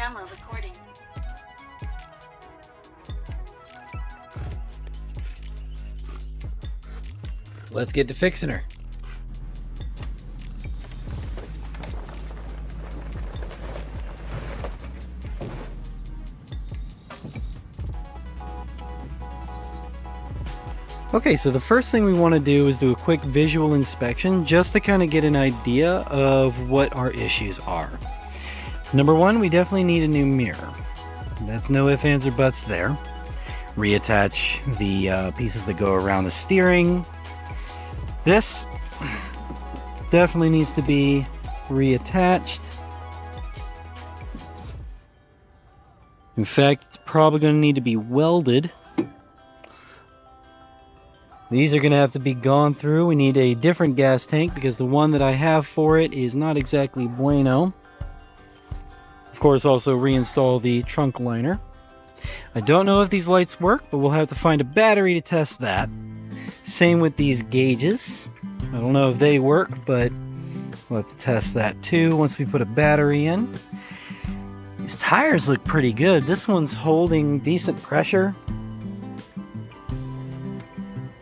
camera recording. Let's get to fixing her. Okay, so the first thing we want to do is do a quick visual inspection just to kind of get an idea of what our issues are. Number one, we definitely need a new mirror. That's no ifs, ands, or buts there. Reattach the pieces that go around the steering. This definitely needs to be reattached. In fact, it's probably going to need to be welded. These are going to have to be gone through. We need a different gas tank because the one that I have for it is not exactly bueno. Of course, also reinstall the trunk liner. I don't know if these lights work, but we'll have to find a battery to test that. Same with these gauges. I don't know if they work, but we'll have to test that too once we put a battery in. These tires look pretty good. This one's holding decent pressure.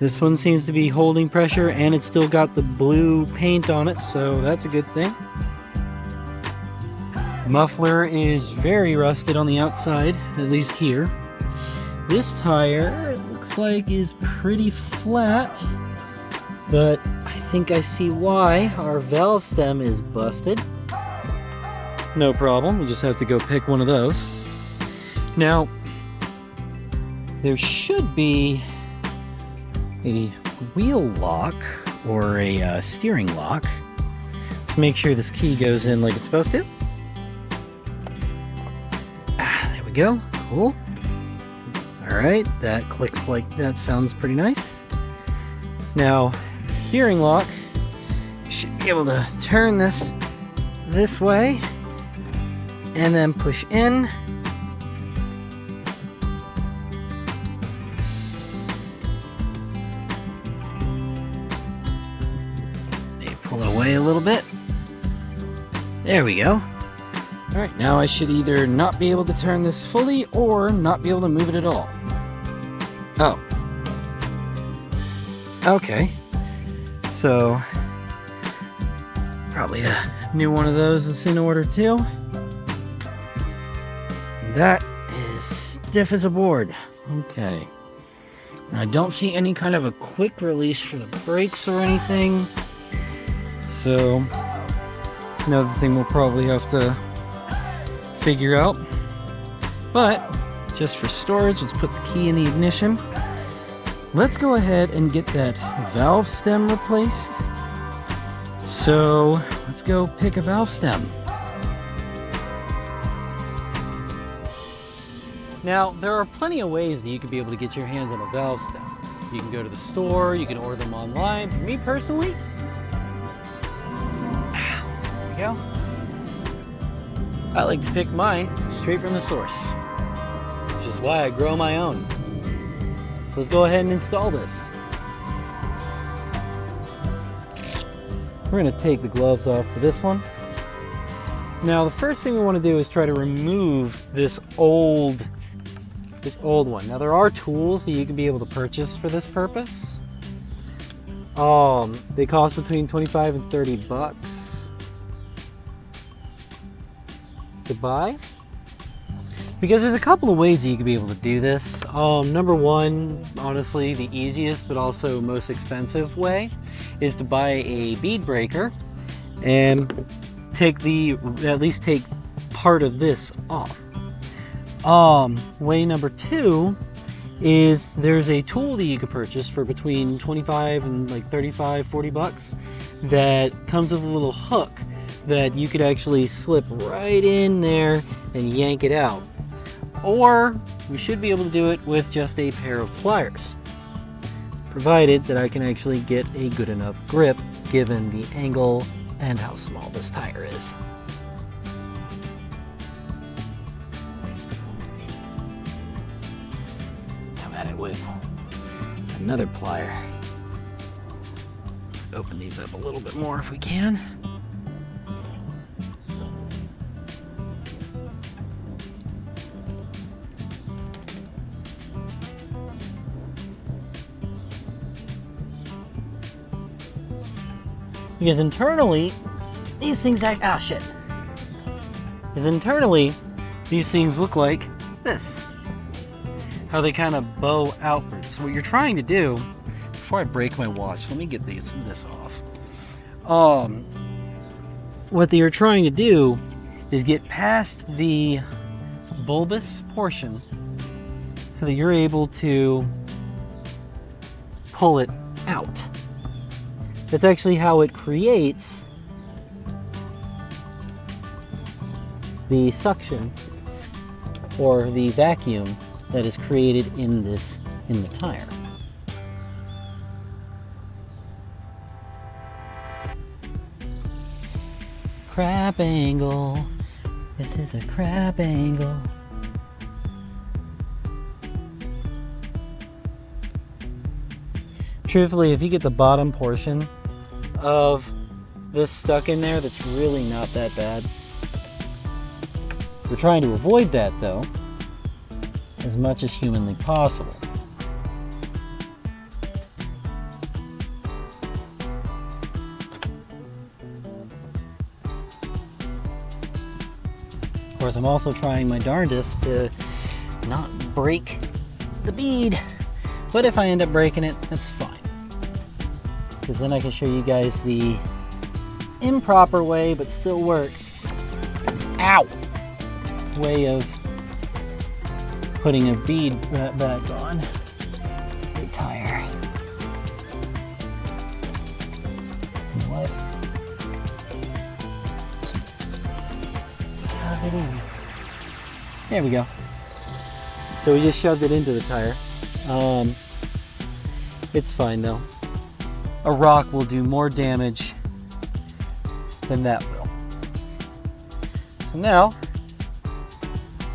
This one seems to be holding pressure, and it's still got the blue paint on it, so that's a good thing. Muffler is very rusted on the outside, at least here. This tire, it looks like, is pretty flat, but I think I see why. Our valve stem is busted. No problem, we'll just have to go pick one of those. Now, there should be a wheel lock or a steering lock. Let's make sure this key goes in like it's supposed to. There we go. Cool. Alright, that clicks like that. Sounds pretty nice. Now, steering lock, should be able to turn this way and then push in. Pull it away a little bit. There we go. Alright, now I should either not be able to turn this fully or not be able to move it at all. Oh. Okay. So, probably a new one of those is in order too. That is stiff as a board. Okay. And I don't see any kind of a quick release for the brakes or anything. So, another thing we'll probably have to figure out. But, just for storage, let's put the key in the ignition. Let's go ahead and get that valve stem replaced. So, let's go pick a valve stem. Now, there are plenty of ways that you could be able to get your hands on a valve stem. You can go to the store, you can order them online. For me personally, go. I like to pick mine straight from the source, which is why I grow my own. So let's go ahead and install this. We're going to take the gloves off for this one. Now the first thing we want to do is try to remove this old one. Now there are tools that you can be able to purchase for this purpose. They cost between 25 and 30 bucks. To buy, because there's a couple of ways that you can be able to do this. Number one, honestly the easiest but also most expensive way is to buy a bead breaker and at least take part of this off. Way number two is there's a tool that you can purchase for between 25 and like 35, 40 bucks that comes with a little hook that you could actually slip right in there and yank it out. Or we should be able to do it with just a pair of pliers, provided that I can actually get a good enough grip given the angle and how small this tire is. Come at it with another plier. Open these up a little bit more if we can. Because internally, these things act, ah shit. Because internally, these things look like this. How they kind of bow outwards. So what you're trying to do, before I break my watch, let me get this off. What you're trying to do is get past the bulbous portion so that you're able to pull it out. That's actually how it creates the suction or the vacuum that is created in the tire. Crab angle. This is a crab angle. Truthfully, if you get the bottom portion of this stuck in there, that's really not that bad. We're trying to avoid that though, as much as humanly possible. Of course, I'm also trying my darndest to not break the bead, but if I end up breaking it, that's fine. Because then I can show you guys the improper way, but still works, ow, way of putting a bead back on the tire. What? Shove it in. There we go. So we just shoved it into the tire. It's fine though. A rock will do more damage than that will. So now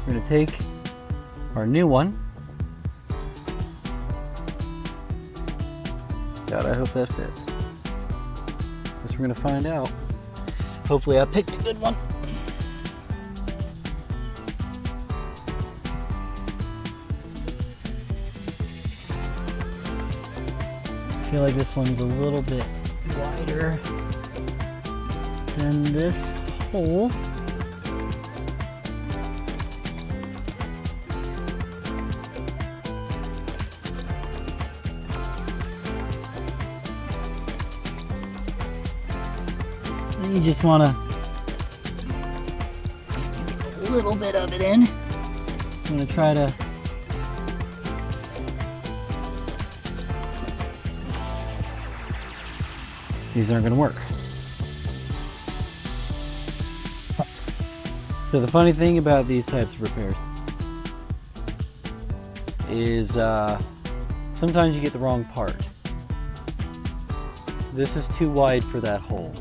we're going to take our new one. God, I hope that fits. Guess we're going to find out. Hopefully I picked a good one. I feel like this one's a little bit wider than this hole. And you just want to get a little bit of it in. I'm going to try to these aren't going to work. So the funny thing about these types of repairs is sometimes you get the wrong part. This is too wide for that hole.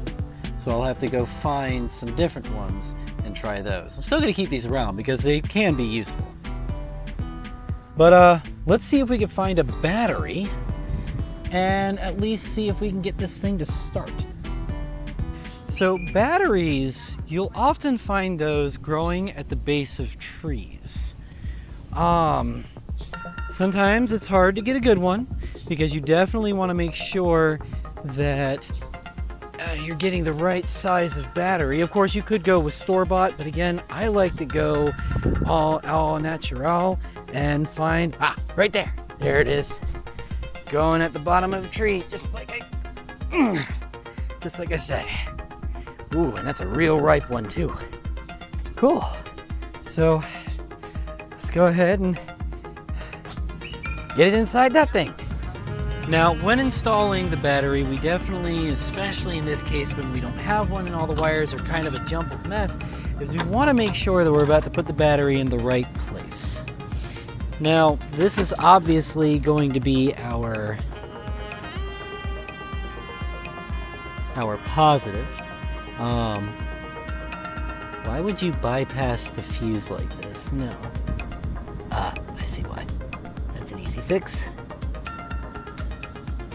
So I'll have to go find some different ones and try those. I'm still going to keep these around because they can be useful. But let's see if we can find a battery and at least see if we can get this thing to start. So batteries, you'll often find those growing at the base of trees. Sometimes it's hard to get a good one because you definitely want to make sure that you're getting the right size of battery. Of course, you could go with store-bought, but again, I like to go all natural and find, right there. There it is. Going at the bottom of the tree, just like I said. Ooh, and that's a real ripe one too. Cool. So let's go ahead and get it inside that thing. Now, when installing the battery, we definitely, especially in this case when we don't have one and all the wires are kind of a jumbled mess, is we want to make sure that we're about to put the battery in the right place. Now, this is obviously going to be our positive. Why would you bypass the fuse like this? No. I see why. That's an easy fix.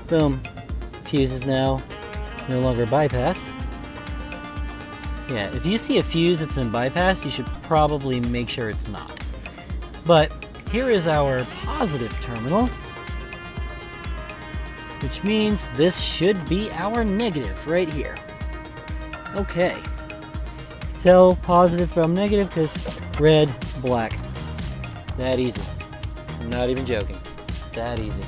Boom. Fuse is now no longer bypassed. Yeah, if you see a fuse that's been bypassed, you should probably make sure it's not. But here is our positive terminal. which means this should be our negative right here. Okay. Tell positive from negative because red, black. That easy. I'm not even joking. That easy.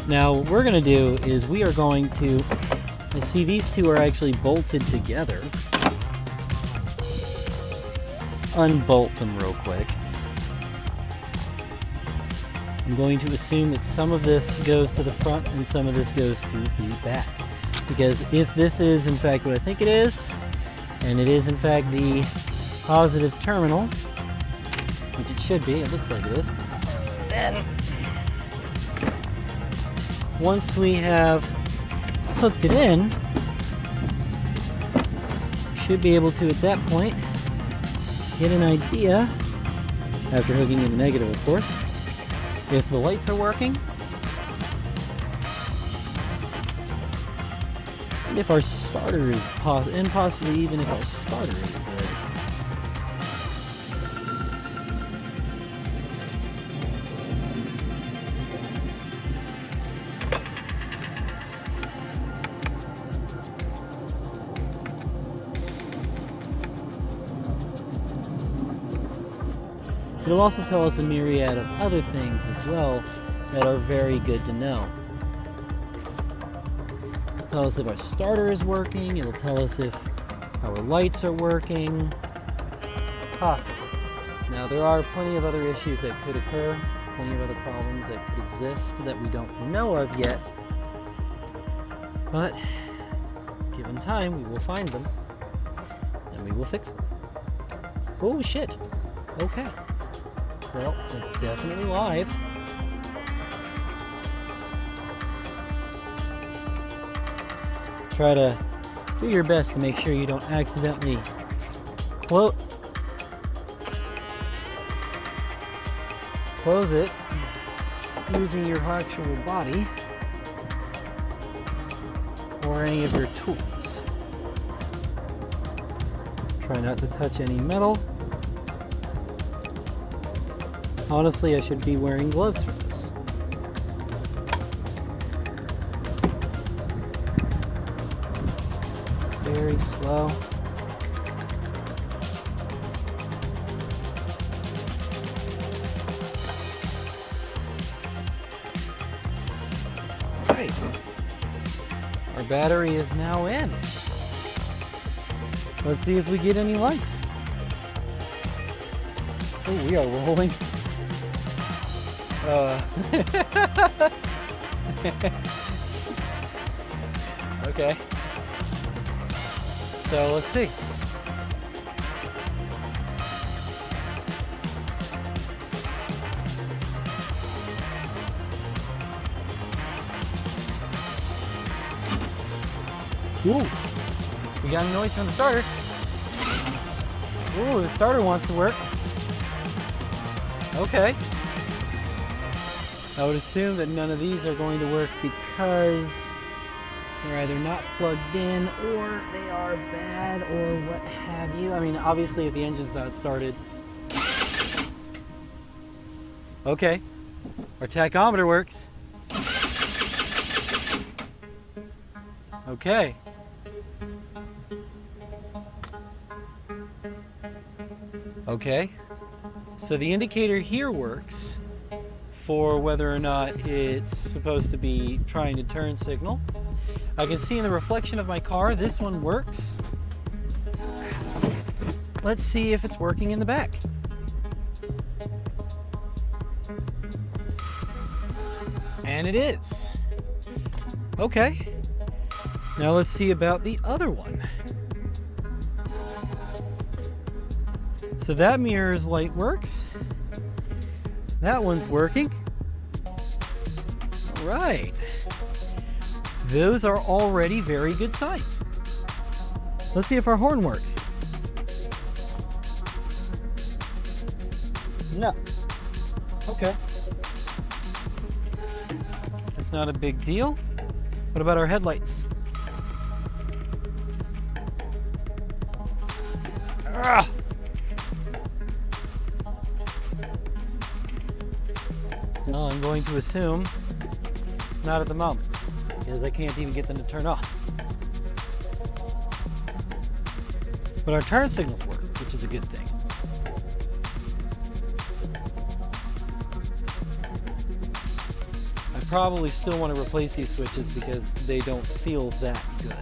Now what we're going to do is we are going to, you see these two are actually bolted together. Unbolt them real quick. I'm going to assume that some of this goes to the front and some of this goes to the back. Because if this is in fact what I think it is, and it is in fact the positive terminal, which it should be, it looks like it is, then once we have hooked it in, we should be able to at that point get an idea, after hooking in the negative of course, if the lights are working, and if our starter is and possibly even if our starter is good. It'll also tell us a myriad of other things as well that are very good to know. It'll tell us if our starter is working, it'll tell us if our lights are working, possibly. Now there are plenty of other issues that could occur, plenty of other problems that could exist that we don't know of yet, but given time we will find them and we will fix them. Oh shit, okay. Well, it's definitely live. Try to do your best to make sure you don't accidentally close it using your actual body or any of your tools. Try not to touch any metal. Honestly, I should be wearing gloves for this. Very slow. Right. Our battery is now in. Let's see if we get any life. Oh, we are rolling. Okay. So let's see. Ooh, we got a noise from the starter. Ooh, the starter wants to work. Okay. I would assume that none of these are going to work because they're either not plugged in or they are bad or what have you. I mean, obviously if the engine's not started. Okay, our tachometer works. Okay. Okay, so the indicator here works for whether or not it's supposed to be trying to turn signal. I can see in the reflection of my car, this one works. Let's see if it's working in the back. And it is. Okay. Now let's see about the other one. So that mirror's light works. That one's working. All right. Those are already very good signs. Let's see if our horn works. No. Okay. That's not a big deal. What about our headlights? Ah! Well, I'm going to assume Not at the moment, because I can't even get them to turn off. But our turn signals work, which is a good thing. I probably still want to replace these switches because they don't feel that good.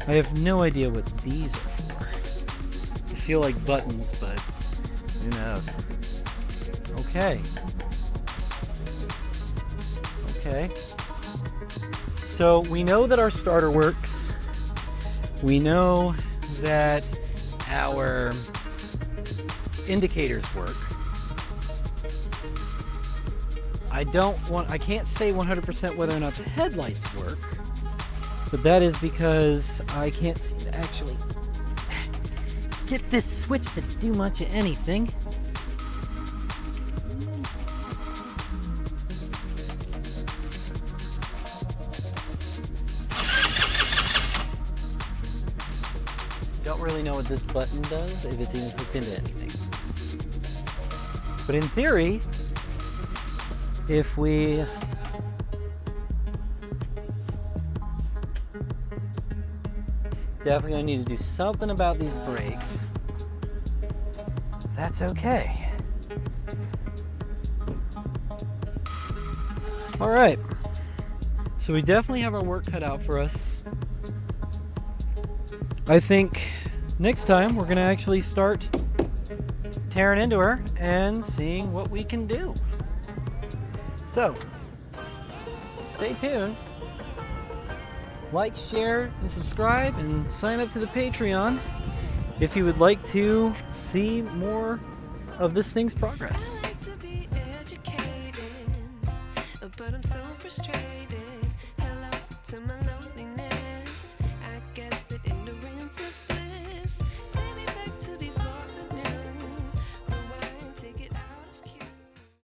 I have no idea what these are for. They feel like buttons, but who knows? Okay. Okay. So we know that our starter works. We know that our indicators work. I can't say 100% whether or not the headlights work, but that is because I can't seem to actually get this switch to do much of anything. Don't really know what this button does, if it's even hooked into anything. But in theory, if we definitely gonna need to do something about these brakes. That's okay. All right, so we definitely have our work cut out for us. I think next time we're gonna actually start tearing into her and seeing what we can do. So, stay tuned. Like, share, and subscribe, and sign up to the Patreon if you would like to see more of this thing's progress. But I'm so frustrated.